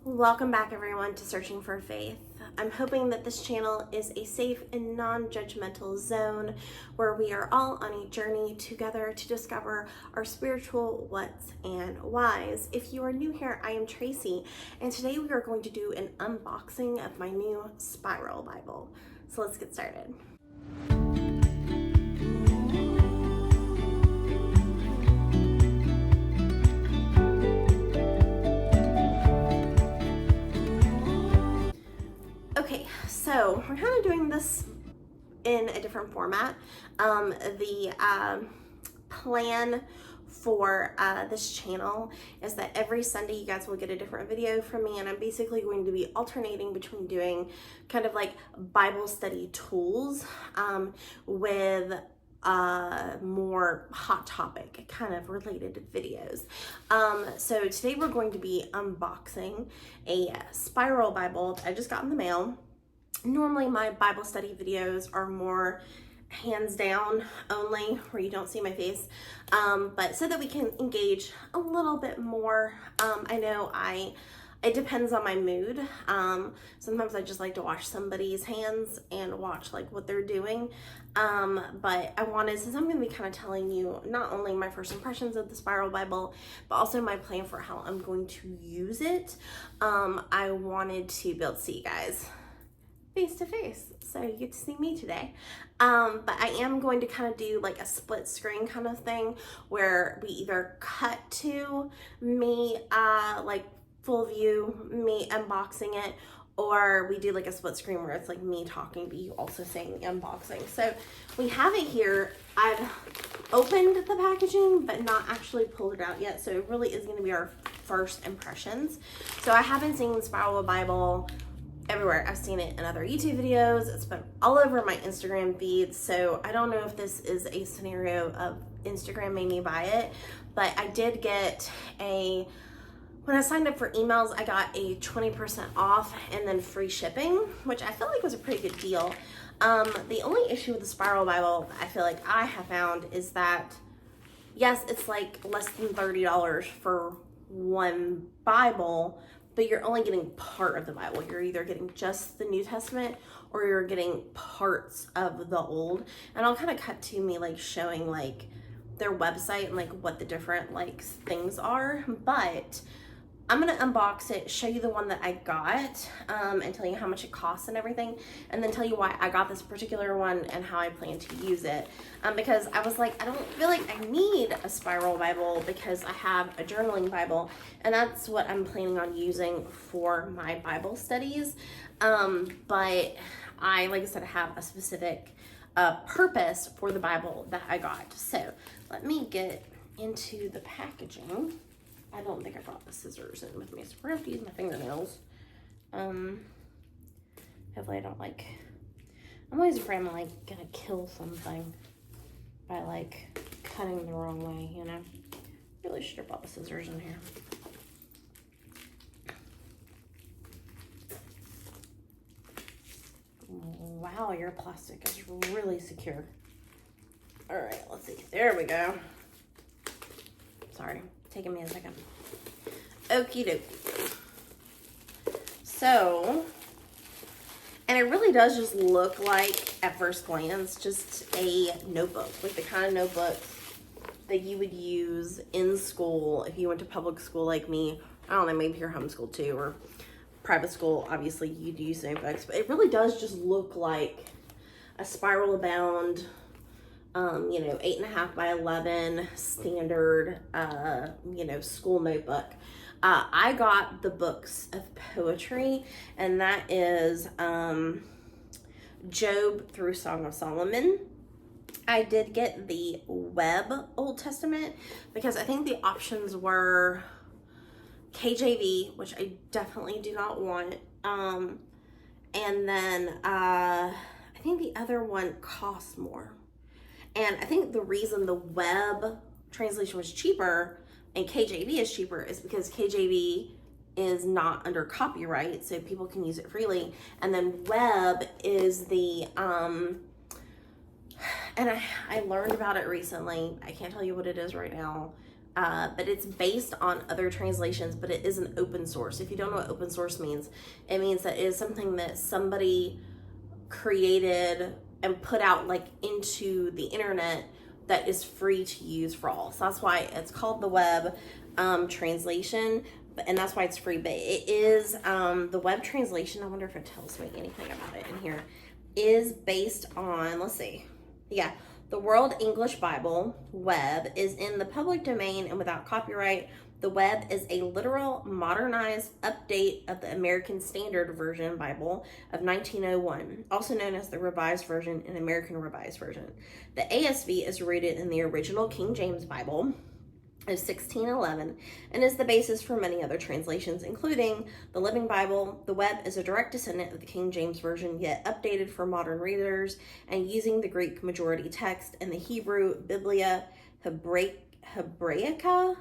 Welcome back everyone to Searching for Faith. I'm hoping that this channel is a safe and non-judgmental zone where we are all on a journey together to discover our spiritual whats and whys. If you are new here, I am Tracy, and today we are going to do an unboxing of my new Spiral Bible. So let's get started. Okay, so we're kind of doing this in a different format. The plan for this channel is that every Sunday you guys will get a different video from me, and I'm basically going to be alternating between doing kind of like Bible study tools with more hot topic kind of related videos. So today we're going to be unboxing a Spiral Bible that I just got in the mail. Normally my Bible study videos are more hands down only, where you don't see my face, but so that we can engage a little bit more. I know it depends on my mood. Sometimes I just like to wash somebody's hands and watch like what they're doing. But I wanted, since I'm going to be kind of telling you not only my first impressions of the Spiral Bible, but also my plan for how I'm going to use it, I wanted to be able to see you guys face to face, so you get to see me today. But I am going to kind of do like a split screen kind of thing where we either cut to me like full view, me unboxing it, or we do like a split screen where it's like me talking but you also saying unboxing. So we have it here. I've opened the packaging but not actually pulled it out yet, so it really is going to be our first impressions. So I haven't seen Spiral Bible everywhere. I've seen it in other YouTube videos. It's been all over my Instagram feed. So I don't know if this is a scenario of Instagram made me buy it, but I did get when I signed up for emails, I got a 20% off and then free shipping, which I feel like was a pretty good deal. The only issue with the Spiral Bible I feel like I have found is that, yes, it's like less than $30 for one Bible, but you're only getting part of the Bible. You're either getting just the New Testament or you're getting parts of the Old. And I'll kind of cut to me like showing like their website and like what the different like things are. But I'm gonna unbox it, show you the one that I got, and tell you how much it costs and everything, and then tell you why I got this particular one and how I plan to use it. Because I was like, I don't feel like I need a Spiral Bible because I have a journaling Bible, and that's what I'm planning on using for my Bible studies. But I, like I said, have a specific purpose for the Bible that I got. So let me get into the packaging. I don't think I brought the scissors in with me, so we're gonna have to use my fingernails. Hopefully I don't like, I'm always afraid I'm like gonna kill something by like cutting the wrong way, you know? Really should have brought the scissors in here. Wow, your plastic is really secure. All right, let's see, there we go. Sorry. Taking me a second. Okie dokie. So, and it really does just look like, at first glance, just a notebook. Like the kind of notebook that you would use in school if you went to public school like me. I don't know, maybe you're homeschooled too, or private school. Obviously, you'd use notebooks. But it really does just look like a spiral bound 8.5 by 11 standard, school notebook. I got the books of poetry, and that is Job through Song of Solomon. I did get the Web Old Testament because I think the options were KJV, which I definitely do not want. And then I think the other one costs more. And I think the reason the Web translation was cheaper and KJV is cheaper is because KJV is not under copyright, so people can use it freely. And then Web is the, and I learned about it recently. I can't tell you what it is right now. but it's based on other translations, but it is an open source. If you don't know what open source means, it means that it is something that somebody created and put out like into the internet that is free to use for all. So that's why it's called the web translation, and that's why it's free. But it is the web translation. I wonder if it tells me anything about it in here. Is based on, let's see, yeah, the World English Bible web is in the public domain and without copyright. The web is a literal, modernized update of the American Standard Version Bible of 1901, also known as the Revised Version and American Revised Version. The ASV is rooted in the original King James Bible of 1611 and is the basis for many other translations, including the Living Bible. The web is a direct descendant of the King James Version, yet updated for modern readers and using the Greek majority text and the Hebrew Biblia Hebraica.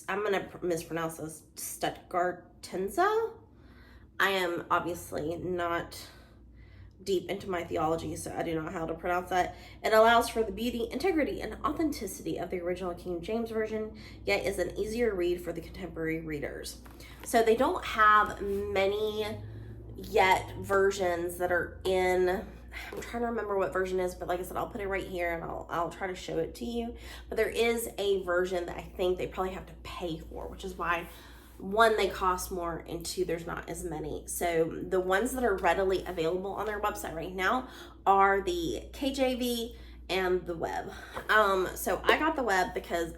I'm going to mispronounce this, Stuttgartense. I am obviously not deep into my theology, so I do not know how to pronounce that. It allows for the beauty, integrity, and authenticity of the original King James Version, yet is an easier read for the contemporary readers. So they don't have many yet versions that are in, I'm trying to remember what version is, but like I said, I'll put it right here and I'll try to show it to you. But there is a version that I think they probably have to pay for, which is why, one, they cost more, and two, there's not as many. So the ones that are readily available on their website right now are the KJV and the web. So I got the web because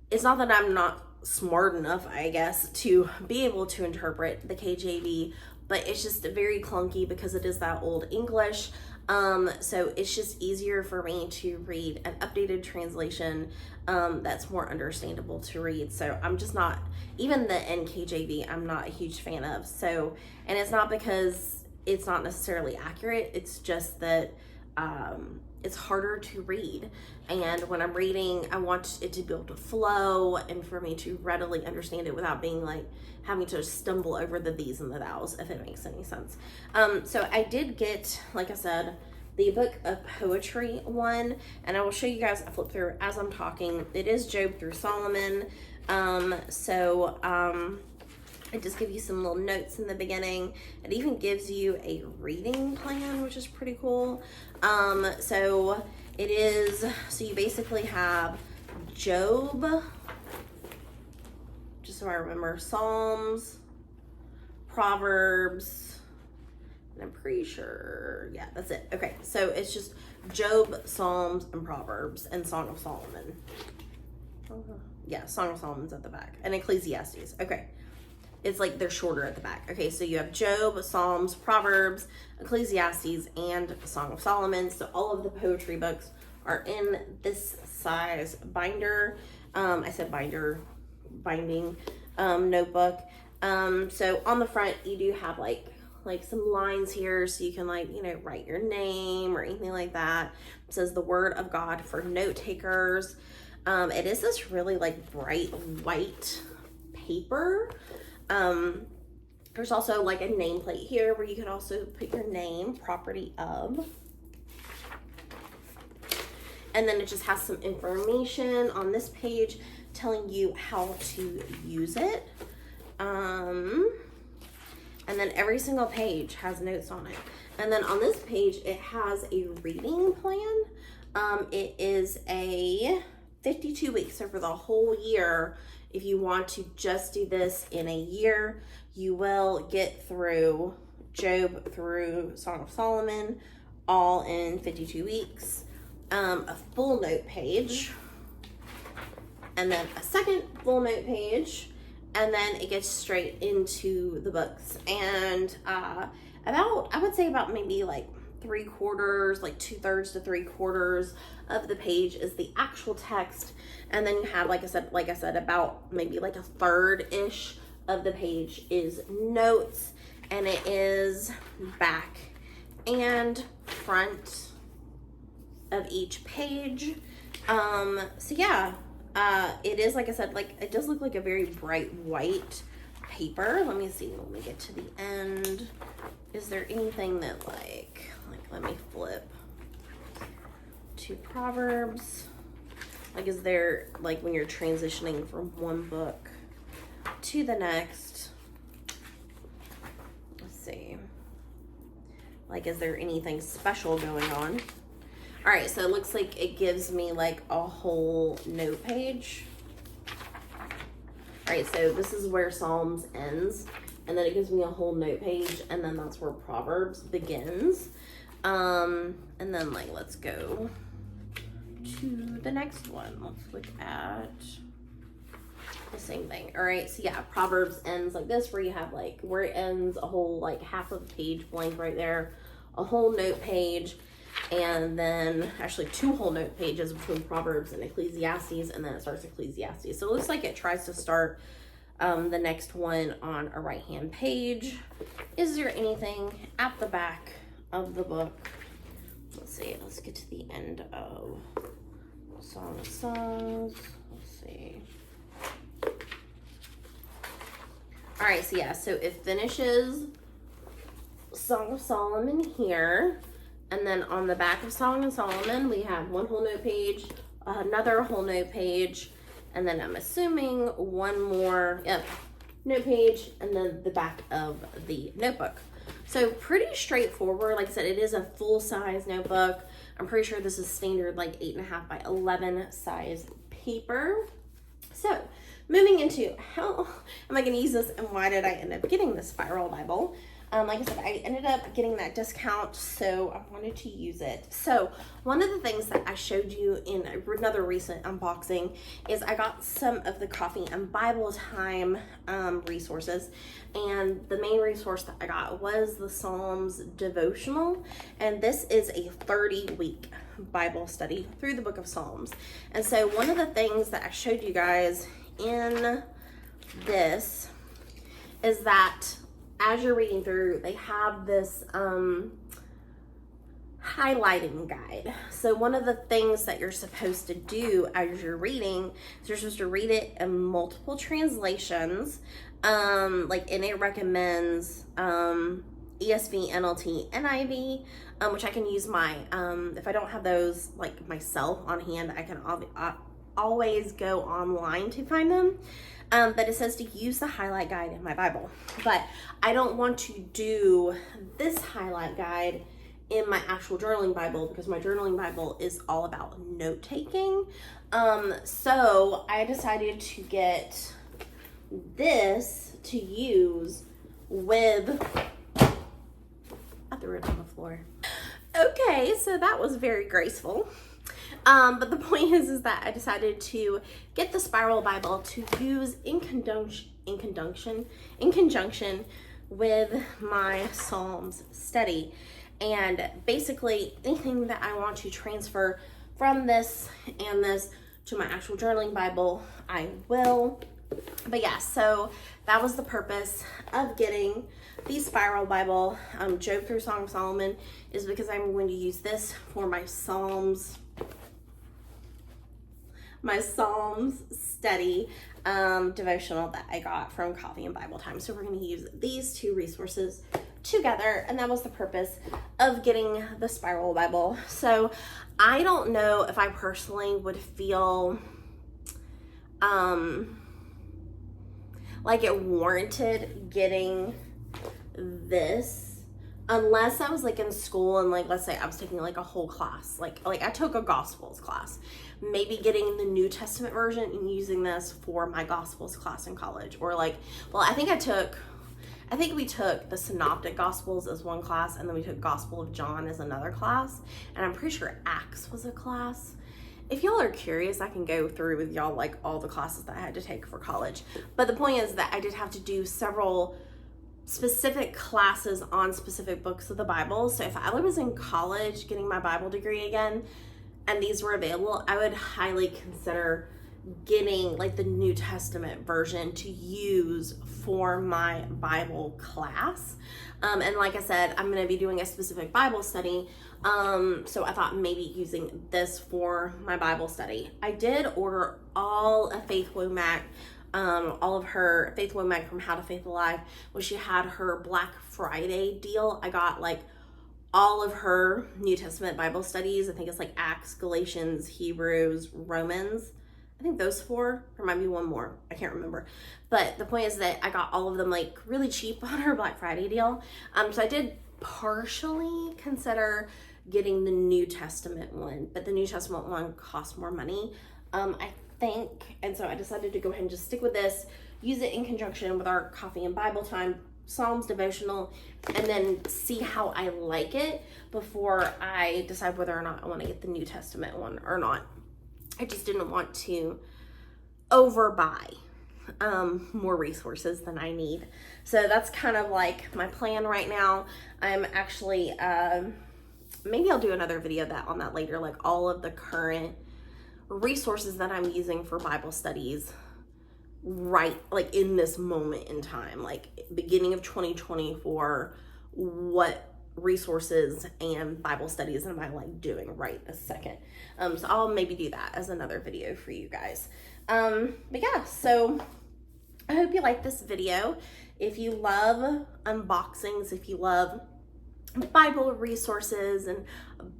it's not that I'm not smart enough, I guess, to be able to interpret the KJV, but it's just very clunky because it is that old English. So it's just easier for me to read an updated translation that's more understandable to read. So I'm just not, even the NKJV, I'm not a huge fan of. So, and it's not because it's not necessarily accurate, it's just that it's harder to read. And when I'm reading, I want it to be able to flow and for me to readily understand it without being like having to stumble over the these and the thous, if it makes any sense. So I did get, like I said, the book of poetry one, and I will show you guys, I flip through as I'm talking. It is Job through Solomon. It just gives you some little notes in the beginning. It even gives you a reading plan, which is pretty cool. So you basically have Job, just so I remember, Psalms, Proverbs, and I'm pretty sure, yeah, that's it. Okay, so it's just Job, Psalms, and Proverbs, and Song of Solomon. Yeah, Song of Solomon's at the back, and Ecclesiastes. Okay. It's like they're shorter at the back. Okay, so you have Job, Psalms, Proverbs, Ecclesiastes, and Song of Solomon. So all of the poetry books are in this size binder. I said binding notebook. So on the front, you do have like some lines here, so you can write your name or anything like that. It says the Word of God for note takers. It is this really bright white paper. There's also a nameplate here where you can also put your name, property of, and then it just has some information on this page telling you how to use it. And then every single page has notes on it. And then on this page, it has a reading plan. It is a 52 weeks, so for the whole year. If you want to just do this in a year, you will get through Job through Song of Solomon all in 52 weeks. A full note page, and then a second full note page, and then it gets straight into the books. And I would say about maybe 3/4, 2/3 to 3/4 of the page is the actual text, and then you have, like I said, about maybe a third-ish of the page is notes, and it is back and front of each page. So yeah, it is, like I said, it does look like a very bright white paper. Let me see when we get to the end. Is there anything that let me flip to Proverbs. Like, is there, like, when you're transitioning from one book to the next, let's see, like, is there anything special going on? All right, so it looks like it gives me like a whole note page. All right, so this is where Psalms ends, and then it gives me a whole note page, and then that's where Proverbs begins. And then, like, let's go to the next one. Let's look at the same thing. All right, so yeah, Proverbs ends like this, where you have like where it ends, a whole like half of the page blank right there, a whole note page, and then actually 2 whole note pages between Proverbs and Ecclesiastes, and then it starts Ecclesiastes. So it looks like it tries to start the next one on a right-hand page. Is there anything at the back of the book? Let's see, let's get to the end of Song of Songs. Let's see. All right, so yeah, so it finishes Song of Solomon here. And then on the back of Song of Solomon, we have 1 whole note page, another whole note page, and then I'm assuming 1 more note page, and then the back of the notebook. So pretty straightforward. Like I said, it is a full-size notebook. I'm pretty sure this is standard like 8.5 by 11 size paper. So moving into how am I going to use this, and why did I end up getting this Spiral Bible? Like I said, I ended up getting that discount, so I wanted to use it. So one of the things that I showed you in another recent unboxing is I got some of the Coffee and Bible Time resources, and the main resource that I got was the Psalms devotional, and this is a 30-week Bible study through the book of Psalms. And so one of the things that I showed you guys in this is that as you're reading through, they have this highlighting guide. So one of the things that you're supposed to do as you're reading is you're supposed to read it in multiple translations. And it recommends ESV, NLT, NIV, which I can use my, if I don't have those like myself on hand, I can always go online to find them. But it says to use the highlight guide in my Bible. But I don't want to do this highlight guide in my actual journaling Bible, because my journaling Bible is all about note taking. So I decided to get this to use with, I threw it on the floor. Okay, so that was very graceful. But the point is that I decided to get the Spiral Bible to use in conjunction with my Psalms study. And basically anything that I want to transfer from this and this to my actual journaling Bible, I will. But yeah, so that was the purpose of getting the Spiral Bible. Job through Song of Solomon is because I'm going to use this for my Psalms study devotional that I got from Coffee and Bible Time. So we're going to use these 2 resources together, and that was the purpose of getting the Spiral Bible. So I don't know if I personally would feel like it warranted getting this unless I was like in school and like, let's say I was taking like a whole class, like I took a Gospels class, maybe getting the New Testament version and using this for my Gospels class in college. Or like, well, I think we took the Synoptic Gospels as one class, and then we took Gospel of John as another class, and I'm pretty sure Acts was a class. If y'all are curious, I can go through with y'all like all the classes that I had to take for college. But the point is that I did have to do several specific classes on specific books of the Bible. So if I was in college getting my Bible degree again and these were available, I would highly consider getting like the New Testament version to use for my Bible class. And like I said, I'm going to be doing a specific Bible study. So I thought maybe using this for my Bible study. I did order all of Faith Womack, all of her Faith Womack from How to Faith Alive, when she had her Black Friday deal. I got like all of her New Testament Bible studies. I think it's like Acts, Galatians, Hebrews, Romans. I think those 4. There might be one more. I can't remember. But the point is that I got all of them like really cheap on her Black Friday deal. So I did partially consider getting the New Testament one, but the New Testament one costs more money, I think. And so I decided to go ahead and just stick with this, use it in conjunction with our coffee and Bible time, Psalms devotional, and then see how I like it before I decide whether or not I want to get the New Testament one or not. I just didn't want to overbuy more resources than I need. So that's kind of like my plan right now. I'm actually, maybe I'll do another video on that later, like all of the current resources that I'm using for Bible studies right like in this moment in time, like beginning of 2024, what resources and Bible studies am I like doing right this second. So I'll maybe do that as another video for you guys. But yeah, so I hope you like this video. If you love unboxings, if you love Bible resources and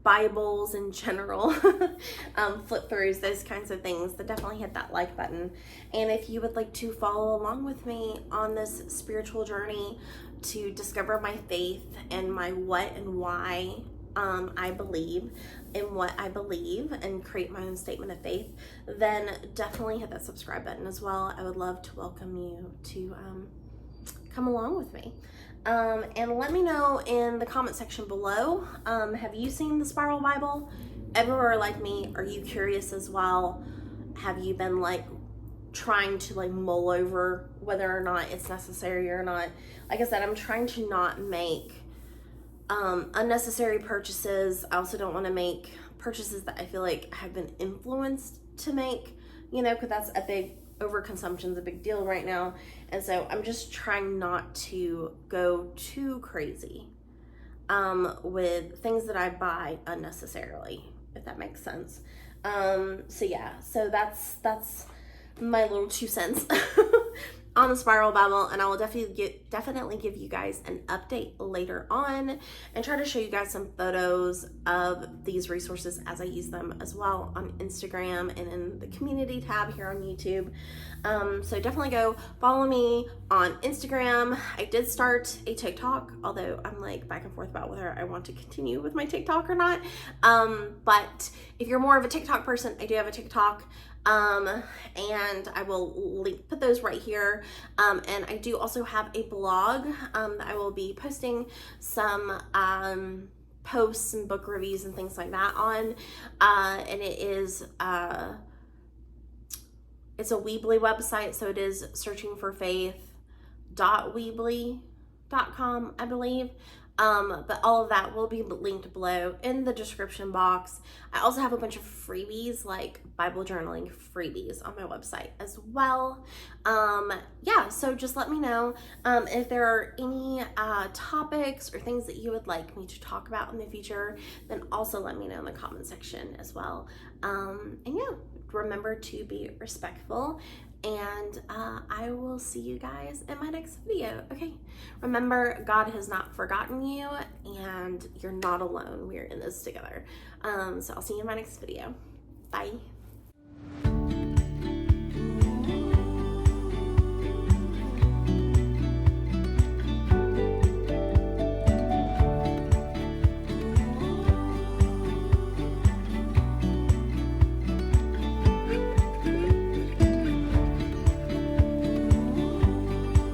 Bibles in general, flip throughs, those kinds of things, then definitely hit that like button. And if you would like to follow along with me on this spiritual journey to discover my faith and my what and why I believe in what I believe and create my own statement of faith, then definitely hit that subscribe button as well. I would love to welcome you to come along with me. And let me know in the comment section below, have you seen the Spiral Bible? Everywhere like me, are you curious as well? Have you been like trying to like mull over whether or not it's necessary or not? Like I said, I'm trying to not make unnecessary purchases. I also don't want to make purchases that I feel like I have been influenced to make, you know, because that's a big overconsumption is a big deal right now. And so I'm just trying not to go too crazy with things that I buy unnecessarily, if that makes sense. So yeah, so that's my little 2 cents on the Spiral Bible, and I will definitely give you guys an update later on and try to show you guys some photos of these resources as I use them as well on Instagram and in the community tab here on YouTube. So definitely go follow me on Instagram. I did start a TikTok, although I'm like back and forth about whether I want to continue with my TikTok or not. But if you're more of a TikTok person, I do have a TikTok. And I will put those right here. And I do also have a blog that I will be posting some posts and book reviews and things like that on. And it is it's a Weebly website, so it is searchingforfaith.weebly.com, I believe. But all of that will be linked below in the description box. I also have a bunch of freebies, like Bible journaling freebies on my website as well. Yeah, so just let me know if there are any topics or things that you would like me to talk about in the future, then also let me know in the comment section as well. And yeah, remember to be respectful, and I will see you guys in my next video. Okay, remember, God has not forgotten you, and you're not alone. We're in this together. So I'll see you in my next video. Bye.